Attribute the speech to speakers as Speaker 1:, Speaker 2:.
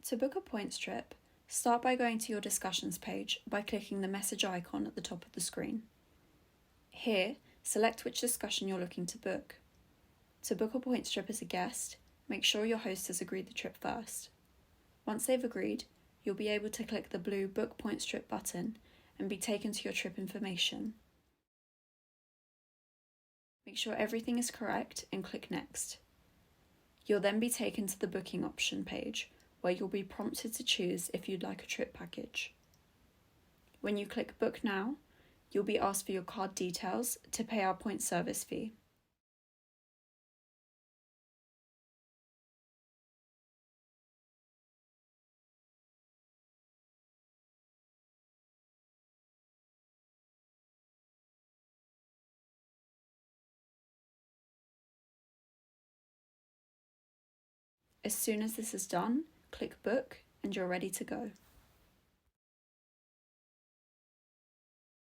Speaker 1: To book a points trip, start by going to your discussions page by clicking the message icon at the top of the screen. Here, select which discussion you're looking to book. To book a points trip as a guest, make sure your host has agreed the trip first. Once they've agreed, you'll be able to click the blue Book Points Trip button and be taken to your trip information. Make sure everything is correct and click Next. You'll then be taken to the booking option page, where you'll be prompted to choose if you'd like a trip package. When you click Book Now, you'll be asked for your card details to pay our points service fee. As soon as this is done, click Book and you're ready to go.